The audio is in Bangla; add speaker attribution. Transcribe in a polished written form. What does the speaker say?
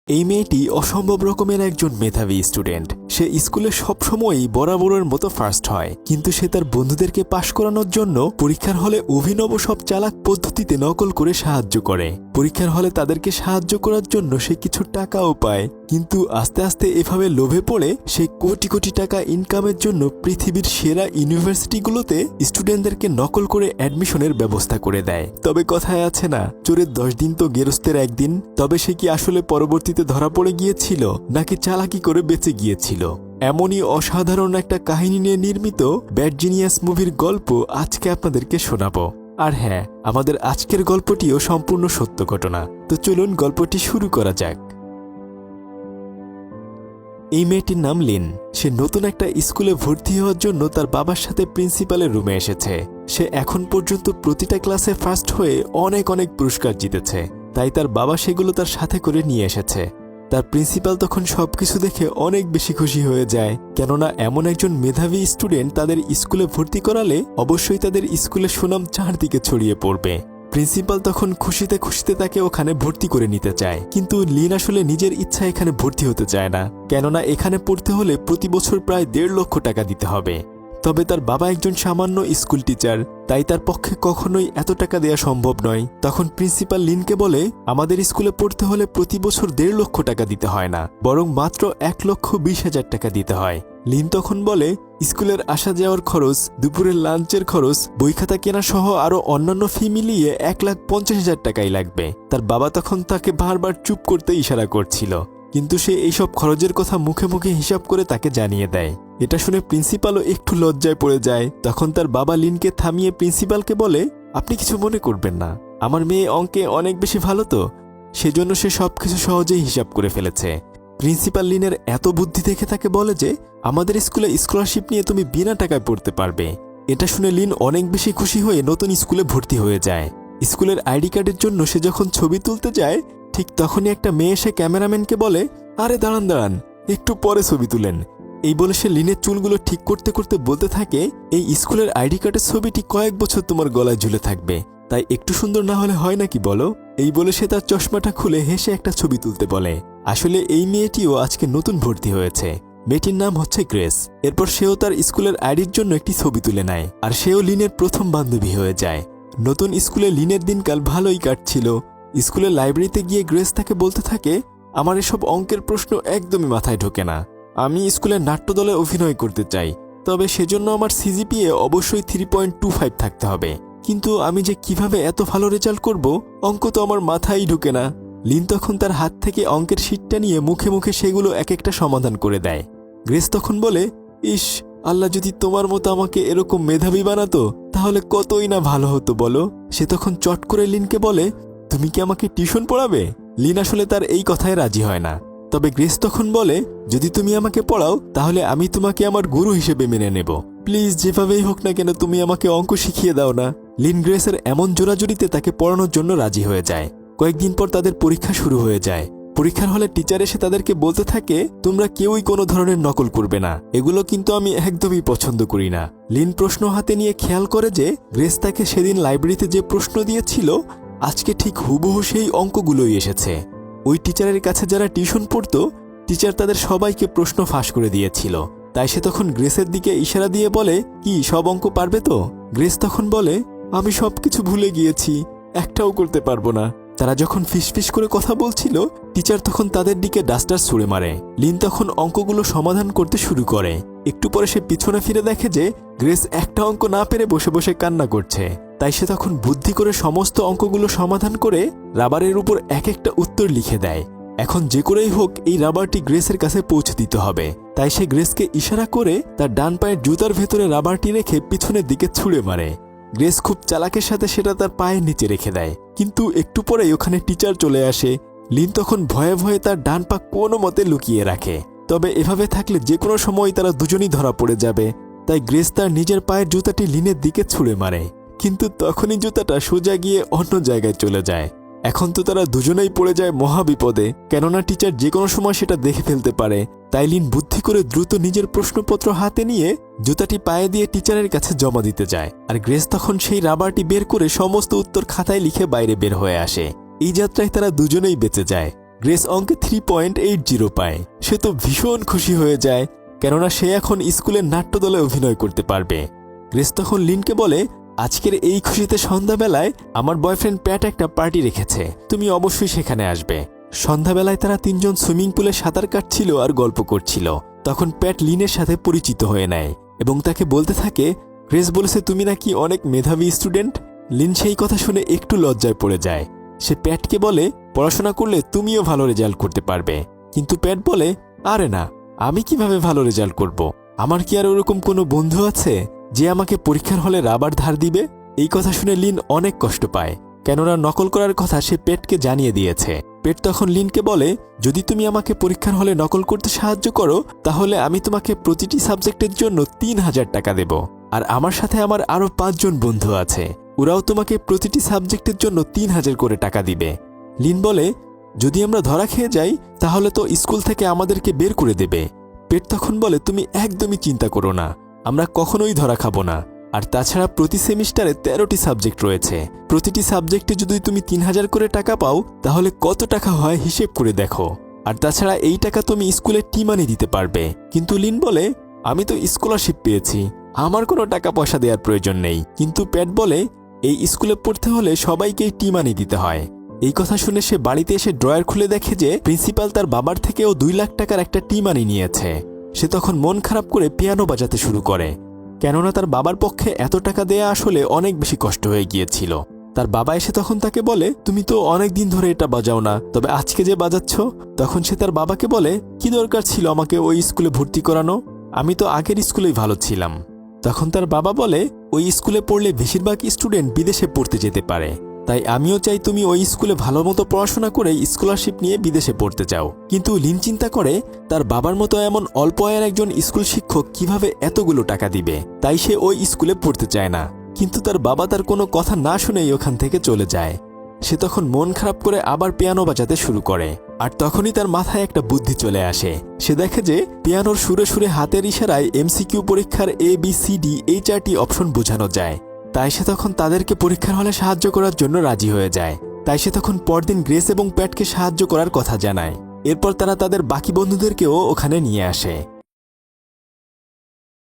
Speaker 1: এই মেয়েটি অসম্ভব রকমের একজন মেধাবী স্টুডেন্ট। সে স্কুলে সবসময়ই বরাবরের মতো ফার্স্ট হয়, কিন্তু সে তার বন্ধুদেরকে পাশ করানোর জন্য পরীক্ষার হলে অভিনব সব চালাক পদ্ধতিতে নকল করে সাহায্য করে। পরীক্ষার হলে তাদেরকে সাহায্য করার জন্য সে কিছু টাকাও পায়, কিন্তু আস্তে আস্তে এভাবে লোভে পড়ে সে কোটি কোটি টাকা ইনকামের জন্য পৃথিবীর সেরা ইউনিভার্সিটিগুলোতে স্টুডেন্টদেরকে নকল করে অ্যাডমিশনের ব্যবস্থা করে দেয়। তবে কথায় আছে না, চোরের 10 দিন তো গেরস্তের একদিন। তবে সে কি আসলে পরবর্তীতে ধরা পড়ে গিয়েছিল, নাকি চালাকি করে বেঁচে গিয়েছিল? এমনই অসাধারণ একটা কাহিনী নিয়ে নির্মিত ব্যাড জিনিয়াস মুভির গল্প আজকে আপনাদেরকে শোনাবো। আর হ্যাঁ, আমাদের আজকের গল্পটিও সম্পূর্ণ সত্য ঘটনা। তো চলুন গল্পটি শুরু করা যাক। এই মেয়েটির নাম লিন। সে নতুন একটা স্কুলে ভর্তি হওয়ার জন্য তার বাবার সাথে প্রিন্সিপালের রুমে এসেছে। সে এখন পর্যন্ত প্রতিটা ক্লাসে ফার্স্ট হয়ে অনেক অনেক পুরস্কার জিতেছে, তাই তার বাবা সেগুলো তার সাথে করে নিয়ে এসেছে। তার প্রিন্সিপাল তখন সবকিছু দেখে অনেক বেশি খুশি হয়ে যায়, কেননা এমন একজন মেধাবী স্টুডেন্ট তাদের স্কুলে ভর্তি করালে অবশ্যই তাদের স্কুলের সুনাম চারদিকে ছড়িয়ে পড়বে। প্রিন্সিপাল তখন খুশিতে খুশিতে তাকে ওখানে ভর্তি করে নিতে চায়, কিন্তু লিন আসলে নিজের ইচ্ছা এখানে ভর্তি হতে চায় না, কেননা এখানে পড়তে হলে প্রতি বছর প্রায় 1.5 লক্ষ টাকা দিতে হবে। তবে তার বাবা একজন সামান্য স্কুল টিচার, তাই তার পক্ষে কখনোই এত টাকা দেওয়া সম্ভব নয়। তখন প্রিন্সিপাল লিনকে বলে, আমাদের স্কুলে পড়তে হলে প্রতি বছর 1.5 লক্ষ টাকা দিতে হয় না, বরং মাত্র 1,20,000 টাকা দিতে হয়। লিন তখন বলে, স্কুলের আসা যাওয়ার খরচ, দুপুরের লাঞ্চের খরচ, বই খাতা কেনা সহ আরো অন্যান্য ফি মিলিয়ে 1,50,000 টাকাই লাগবে। তার বাবা তখন তাকে বারবার চুপ করতে ইশারা করছিল, কিন্তু সে এইসব খরচের কথা মুখে মুখে হিসাব করে তাকে জানিয়ে দেয়। এটা শুনে প্রিন্সিপালও একটু লজ্জায় পড়ে যায়। তখন তার বাবা লিনকে থামিয়ে প্রিন্সিপালকে বলে, আপনি কিছু মনে করবেন না, আমার মেয়ে অঙ্কে অনেক বেশি ভালো তো, সেজন্য সে সবকিছু সহজেই হিসাব করে ফেলেছে। প্রিন্সিপাল লিনের এত বুদ্ধি দেখে তাকে বলে যে, আমাদের স্কুলে স্কলারশিপ নিয়ে তুমি বিনা টাকায় পড়তে পারবে। এটা শুনে লিন অনেক বেশি খুশি হয়ে নতুন স্কুলে ভর্তি হয়ে যায়। স্কুলের আইডি কার্ডের জন্য সে যখন ছবি তুলতে যায়, ঠিক তখনই একটা মেয়ে এসে ক্যামেরাম্যানকে বলে, আরে দাঁড়ান দাঁড়ান, একটু পরে ছবি তুলেন। এই বলে সে লিনের চুলগুলো ঠিক করতে করতে বলতে থাকে, এই স্কুলের আইডি কার্ডের ছবিটি কয়েক বছর তোমার গলায় ঝুলে থাকবে, তাই একটু সুন্দর না হলে হয় নাকি বলো? এই বলে সে তার চশমাটা খুলে হেসে একটা ছবি তুলতে বলে। আসলে এই মেয়েটিও আজকে নতুন ভর্তি হয়েছে। মেয়েটির নাম হচ্ছে গ্রেস। এরপর সেও তার স্কুলের আইডির জন্য একটি ছবি তুলে নেয়, আর সেও লিনের প্রথম বান্ধবী হয়ে যায়। নতুন স্কুলে লিনের দিনকাল ভালোই কাটছিল। স্কুলের লাইব্রেরিতে গিয়ে গ্রেস তাকে বলতে থাকে, আমার এসব অঙ্কের প্রশ্ন একদমই মাথায় ঢোকে না। আমি স্কুলের নাট্যদলে অভিনয় করতে চাই, তবে সেজন্য আমার সিজিপিএ অবশ্যই 3.25 থাকতে হবে। কিন্তু আমি যে কিভাবে এত ভালো রেজাল্ট করব, অঙ্ক তো আমার মাথায় ঢোকে না। লিন তখন তার হাত থেকে অঙ্কের শিটটা নিয়ে মুখে মুখে সেগুলো এক একটা সমাধান করে দেয়। গ্রেস তখন বলে, ইস, আল্লাহ যদি তোমার মতো আমাকে এরকম মেধাবী বানাতো তাহলে কতই না ভালো হতো বলো। সে তখন চট করে লিনকে বলে, তুমি কি আমাকে টিউশন পড়াবে? লিন আসলে তার এই কথায় রাজি হয় না। তবে গ্রেস তখন বলে, যদি তুমি আমাকে পড়াও তাহলে আমি তোমাকে আমার গুরু হিসেবে মেনে নেব। প্লিজ, যেভাবেই হোক না কেন তুমি আমাকে অঙ্ক শিখিয়ে দাও না। লিন গ্রেসের এমন জোরাজুরিতে তাকে পড়ানোর জন্য রাজি হয়ে যায়। কয়েকদিন পর তাদের পরীক্ষা শুরু হয়ে যায়। পরীক্ষার হলে টিচার এসে তাদেরকে বলতে থাকে, তোমরা কেউই কোনো ধরনের নকল করবে না, এগুলো কিন্তু আমি একদমই পছন্দ করি না। লিন প্রশ্ন হাতে নিয়ে খেয়াল করে যে গ্রেস তাকে সেদিন লাইব্রেরিতে যে প্রশ্ন দিয়েছিল, আজকে ঠিক হুবহু সেই অঙ্কগুলোই এসেছে। ওই টিচারের কাছে যারা টিউশন পড়তো, টিচার তাদের সবাইকে প্রশ্ন ফাঁস করে দিয়েছিল। তাই সে তখন গ্রেসের দিকে ইশারা দিয়ে বলে, কি সব অঙ্ক পারবে তো? গ্রেস তখন বলে, আমি সবকিছু ভুলে গিয়েছি, একটাও করতে পারবো না। তারা যখন ফিসফিস করে কথা বলছিল, টিচার তখন তাদের দিকে ডাস্টার ছুঁড়ে মারে। লিন তখন অঙ্কগুলো সমাধান করতে শুরু করে। একটু পরে সে পিছনে ফিরে দেখে যে গ্রেস একটা অঙ্ক না পেরে বসে বসে কান্না করছে। তাই সে তখন বুদ্ধি করে সমস্ত অঙ্কগুলো সমাধান করে রাবারের উপর এক একটা উত্তর লিখে দেয়। এখন যে করেই হোক এই রাবারটি গ্রেসের কাছে পৌঁছে দিতে হবে। তাই সে গ্রেসকে ইশারা করে তার ডান পায়ের জুতার ভেতরে রাবারটি রেখে পিছনের দিকে ছুঁড়ে মারে। গ্রেস খুব চালাকের সাথে সেটা তার পায়ের নিচে রেখে দেয়, কিন্তু একটু পরেই ওখানে টিচার চলে আসে। লিন তখন ভয়ে ভয়ে তার ডান পা কোনো মতে লুকিয়ে রাখে। তবে এভাবে থাকলে যে কোনো সময় তারা দুজনই ধরা পড়ে যাবে। তাই গ্রেস তার নিজের পায়ের জুতাটি লিনের দিকে ছুঁড়ে মারে, কিন্তু তখনই জুতাটা সোজা গিয়ে অন্য জায়গায় চলে যায়। এখন তো তারা দুজনেই পড়ে যায় মহাবিপদে, কেননা টিচার যে কোনো সময় সেটা দেখে ফেলতে পারে। তাই লিন বুদ্ধি করে দ্রুত নিজের প্রশ্নপত্র হাতে নিয়ে জুতাটি পায়ে দিয়ে টিচারের কাছে জমা দিতে যায়। আর গ্রেস তখন সেই রাবারটি বের করে সমস্ত উত্তর খাতায় লিখে বাইরে বের হয়ে আসে। এই যাত্রায় তারা দুজনেই বেঁচে যায়। গ্রেস অঙ্কে 3.80 পায়। সে তো ভীষণ খুশি হয়ে যায়, কেননা সে এখন স্কুলের নাট্যদলে অভিনয় করতে পারবে। গ্রেস তখন লিনকে বলে, আজকের এই খুশিতে সন্ধ্যাবেলায় আমার বয়ফ্রেন্ড প্যাট একটা পার্টি রেখেছে, তুমি অবশ্যই সেখানে আসবে। সন্ধ্যাবেলায় তারা তিনজন সুইমিং পুলে সাঁতার কাটছিল আর গল্প করছিল। তখন প্যাট লিনের সাথে পরিচিত হয়ে নেয় এবং তাকে বলতে থাকে, গ্রেস বলেছে তুমি নাকি অনেক মেধাবী স্টুডেন্ট। লিন সেই কথা শুনে একটু লজ্জায় পড়ে যায়। সে প্যাটকে বলে, পড়াশোনা করলে তুমিও ভালো রেজাল্ট করতে পারবে। কিন্তু প্যাট বলে, আরে না, আমি কিভাবে ভালো রেজাল্ট করব? আমার কি আর ওরকম কোনো বন্ধু আছে যে আমাকে পরীক্ষার হলে রাবার ধার দিবে? এই কথা শুনে লিন অনেক কষ্ট পায়, কেননা নকল করার কথা সে পেটকে জানিয়ে দিয়েছে। পেট তখন লিনকে বলে, যদি তুমি আমাকে পরীক্ষার হলে নকল করতে সাহায্য করো তাহলে আমি তোমাকে প্রতিটি সাবজেক্টের জন্য 3000 টাকা দেব। আর আমার সাথে আমার আরও 5 জন বন্ধু আছে, ওরাও তোমাকে প্রতিটি সাবজেক্টের জন্য 3000 করে টাকা দিবে। লিন বলে, যদি আমরা ধরা খেয়ে যাই তাহলে তো স্কুল থেকে আমাদেরকে বের করে দেবে। পেট তখন বলে, তুমি একদমই চিন্তা করো না, আমরা কখনোই ধরা খাবো না। আর তাছাড়া প্রতি সেমিস্টারে 13টি সাবজেক্ট রয়েছে, প্রতিটি সাবজেক্টে যদি তুমি 3000 করে টাকা পাও তাহলে কত টাকা হয় হিসেব করে দেখো। আর তাছাড়া এই টাকা তুমি স্কুলে টি মানি দিতে পারবে। কিন্তু লিন বলে, আমি তো স্কলারশিপ পেয়েছি, আমার কোনো টাকা পয়সা দেওয়ার প্রয়োজন নেই। কিন্তু প্যাট বলে, এই স্কুলে পড়তে হলে সবাইকেই টি মানি দিতে হয়। এই কথা শুনে সে বাড়িতে এসে ড্রয়ার খুলে দেখে যে প্রিন্সিপাল তার বাবার থেকেও 2 লাখ টাকার একটা টি মানি নিয়েছে। সে তখন মন খারাপ করে পিয়ানো বাজাতে শুরু করে, কেননা তার বাবার পক্ষে এত টাকা দেয়া আসলে অনেক বেশি কষ্ট হয়ে গিয়েছিল। তার বাবা এসে তখন তাকে বলে, তুমি তো অনেক দিন ধরে এটা বাজাও না, তবে আজকে যে বাজাচ্ছ। তখন সে তার বাবাকে বলে, কি দরকার ছিল আমাকে ওই স্কুলে ভর্তি করানো, আমি তো আগের স্কুলেই ভালো ছিলাম। তখন তার বাবা বলে, ওই স্কুলে পড়লে বেশিরভাগ স্টুডেন্ট বিদেশে পড়তে যেতে পারে, তাই আমিও চাই তুমি ওই স্কুলে ভালো মতো পড়াশোনা করে স্কলারশিপ নিয়ে বিদেশে পড়তে চাও। কিন্তু লিন চিন্তা করে, তার বাবার মতো এমন অল্প আয়ের একজন স্কুল শিক্ষক কিভাবে এতগুলো টাকা দিবে, তাই সে ওই স্কুলে পড়তে চায় না। কিন্তু তার বাবা তার কোনো কথা না শুনেই ওখান থেকে চলে যায়। সে তখন মন খারাপ করে আবার পিয়ানো বাজাতে শুরু করে। আর তখনই তার মাথায় একটা বুদ্ধি চলে আসে। সে দেখে যে পিয়ানোর সুরে সুরে হাতের ইশারায় এমসিকিউ পরীক্ষার ABCD এই 4টি অপশন বোঝানো যায়। তাই সে তখন তাদেরকে পরীক্ষার হলে সাহায্য করার জন্য রাজি হয়ে যায়। তাই সে তখন পরদিন গ্রেস এবং প্যাটকে সাহায্য করার কথা জানায়। এরপর তারা তাদের বাকি বন্ধুদেরকেও ওখানে নিয়ে আসে।